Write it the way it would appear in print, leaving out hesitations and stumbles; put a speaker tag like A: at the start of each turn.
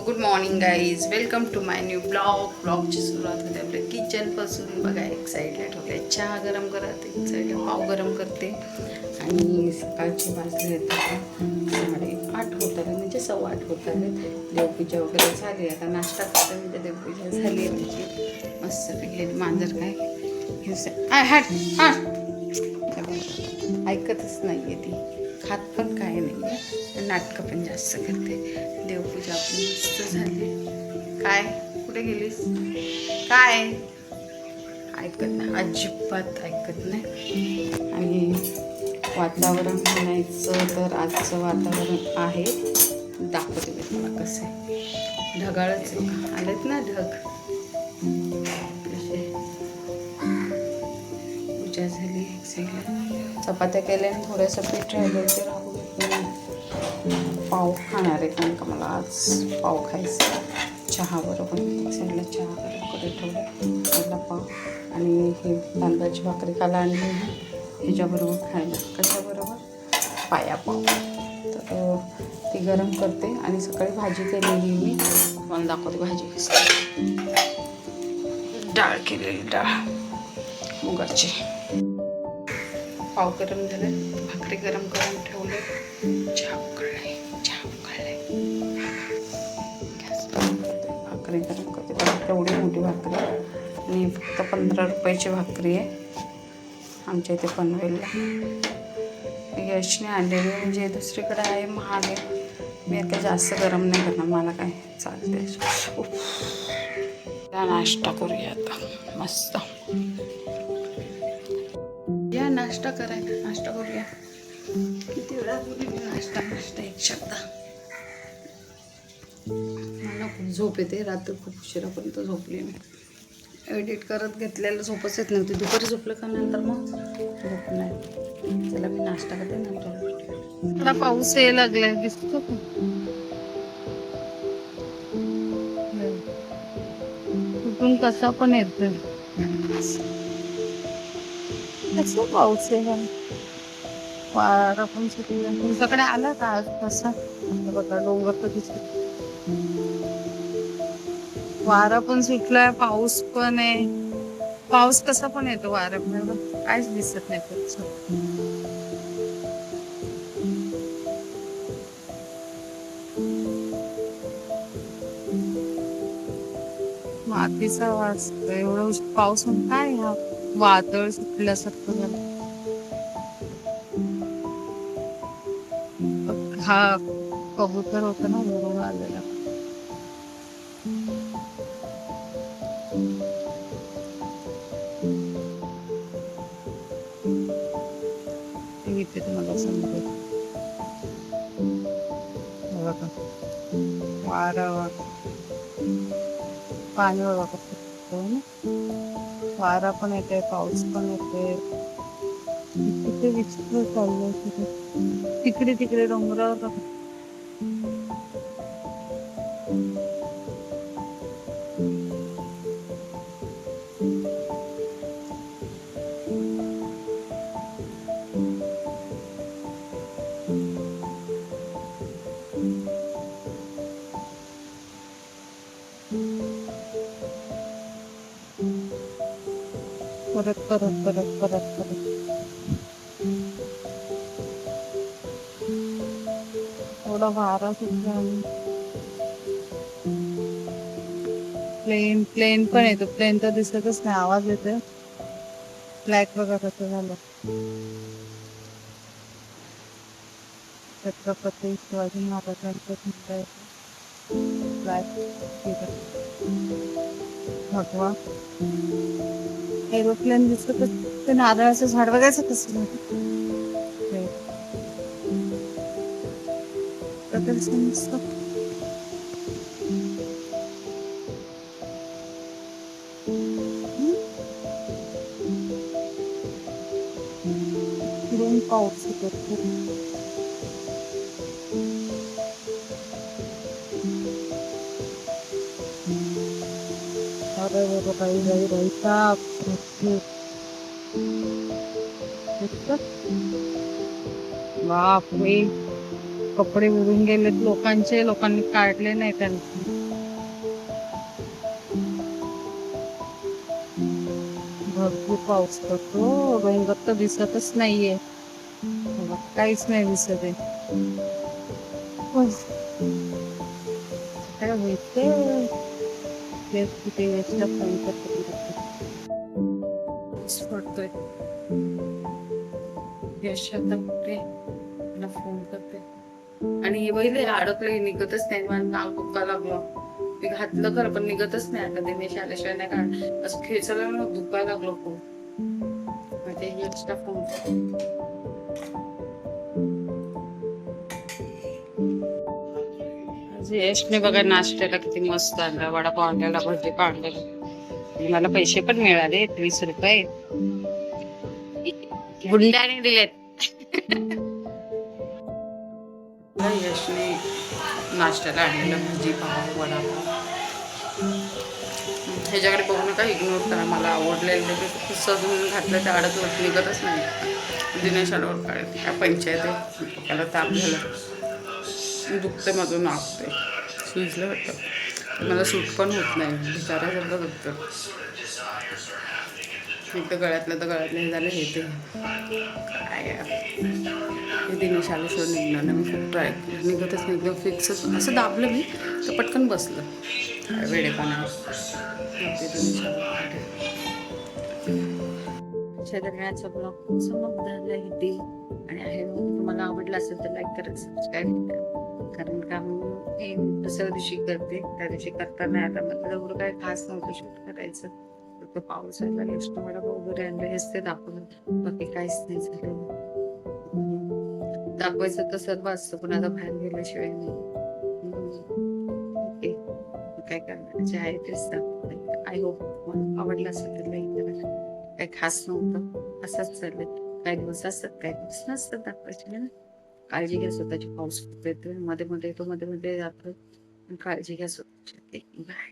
A: Good morning guys, welcome to my new ब्लॉगची सुरुवात होते आपल्या किचनपासून. बघा, एक साईडला ठेवले चहा गरम करते, एक साईडला पाव गरम करते. आणि सकाळची वाजले आता 8:30 होत आले, म्हणजे 7:15 होत आले. देवपूजा वगैरे झाली, आता नाश्ता करते. म्हणजे देवपूजा झाली आहे त्याची मस्त पिकलेली. मांजर काय ऐकतच नाही आहे, ती खात पण काय नाही आहे, नाटकं पण जास्त करते. देवपूजा आपली मस्त झाली. काय कुठे गेलीस? काय ऐकत नाही, अजिबात ऐकत नाही. आणि वातावरण म्हणायचं तर आजचं वातावरण आहे, दाखवते मी तुम्हाला कसं आहे. ढगाळच आलेत ना ढग. कसे पूजा झाली, एक साईडला चपात्या केल्या आणि थोडंसं पीठ राहिलं ते राहू देते. पाव खाणार आहे, कारण का मला आज पाव खायचा चहा बरोबर. एक साईडला चहा गरम करत ठेवलं, साईडला पाव. आणि हे तांदळाची भाकरी काला आणली ह्याच्याबरोबर खायला. कशाबरोबर? पाया पाव. तर ती गरम करते. आणि सकाळी भाजी केलेली मी मला दाखवते भाजी कशी. डाळ केलेली, डाळ मुगाची. पाव गरम झाले, भाकरी गरम करून ठेवले, चहा उकळले. भाकरी गरम करते. तेवढी मोठी भाकरी आणि फक्त 15 रुपयाची भाकरी आहे आमच्या इथे पनवेलला. यशने आणलेली, म्हणजे दुसरीकडे आहे महाग आहे. मी आता जास्त गरम नाही करणार, मला काय चालते. नाश्ता करूया आता मस्त. या नाश्ता करायला, नाश्ता करूया. किती वेळा बोलली मी नाश्ता एक शब्द. मला खूप झोप येते, रात्री खूप उशिरापर्यंत झोपली मी. एडिट करत घेतलेलं झोपच येत नव्हती. दुपारी झोपलं का नंतर मग झोप नाही. चला मी नाश्ता करते, नंतर मला पाऊस यायला लागलाय, दिसतो का? कुठून कसा पण येतोय. कसं पाऊस आहे, वारा पण सुटला. तुमच्याकडे आला का आज कसा? बघा डोंगर तर दिसतो, वारा पण सुटलाय, पाऊस पण आहे. पाऊस कसा पण येतो वाऱ्यामुळे, काहीच दिसत नाही पुढचं. मातीचा वास, एवढं पाऊस काय हा वादळ सुटल्यासारखं झालं. हा कबूतर होता ना उडून आलेला. इथे तुम्हाला समजेल बघा, वारा पाणी बघा, वारा पण येते, पाऊस पण येते. किती विचित्र चाललंय तिकडे तिकडे डोंगरावर. परत परत परत परत परत थोडा वारा सुटला. प्लेन पण येतो. प्लेन तर दिसतच नाही, आवाज येतोय. ब्लॅक बघा कसं झालं. छत्रपती शिवाजी महाराजांचं ब्लॅक भगवा एरोप्लेन दिसत. ते नारळाचं झाड बघायचं कसं प्रदर्शन दिसत. फिरून पाऊस येतो. बापरे, कपडे उडून गेलेत लोकांचे, लोकांनी काढले नाही त्यांना. भरपूर पाऊस पडतो, डोंगर तर दिसतच नाहीये, काहीच नाही दिसत आहे. काय होतं कुठे पडतोय. यश आता कुठे मला फोन करते आणि हे पहिले अडकले, निघतच नाही. मला नाव दुखा लागलं, ते घातलं खरं पण निघतच नाही. आता दिनेश आल्याशिवाय नाही काढ, असं खेचायला ना दुखायला लागलो खूप. म्हणजे यशचा फोन. यशने बघा नाश्त्याला किती मस्त आणला, वडापाव आणलेला, भजी आणलेला. मला पैसे पण मिळाले 20 रुपये गुंड्याने दिलेत. यशने नाश्त्याला आणलेलं भजी पाव वडापाव. ह्याच्याकडे बघू नका, इग्नोर करा. मला आवडलेलं ते सजून घातलं, ते अडकवत निघतच नाही. दिनेश आल्यावर काय पंचायत आहे, त्याला ताप झाला, दुखते मधून नाकते, सुजलं वाटतं. मला सूट पण होत नाही, भिकाऱ्यासारखं दुखतं. एक तर गळ्यातलं हे झालं, हे ते काय हे दिनेश आल्याशिवाय निघणार नाही. मी खूप ट्राय केलं, निघतच नाही, एकदम फिक्सच. असं दाबलं मी तर पटकन बसलं. काय वेडेपणा. दरम्यानचा ब्लॉग समाप्त झाला इथे. आणि आहे तुम्हाला आवडला असेल तर लाईक करा, सबस्क्राईब करा. कारण काम मी दुसऱ्या दिवशी करते, त्या दिवशी करता नाही आला. मला एवढं काय खास नव्हतं शूट करायचं. फक्त पावसाला लिस्ट मला वगैरे आणलं, हेच ते दाखवलं, बाकी काहीच नाही झालं. दाखवायचं तर सर्व असतं, पण आता बाहेर गेल्याशिवाय नाही. ओके, काय करणार, जे आहे तेच दाखवलं. आय होप तुम्हाला आवडलं असेल तर लाईक करा. काही खास नव्हतं, असंच चाललं. काही दिवस असतात, काही दिवस नसतात दाखवायचे ना. काळजी घ्या स्वतःची. पाऊस खूप येतोय, मध्ये मध्ये येतो, मध्ये मध्ये जातो. काळजी घ्या स्वतःची. बाय.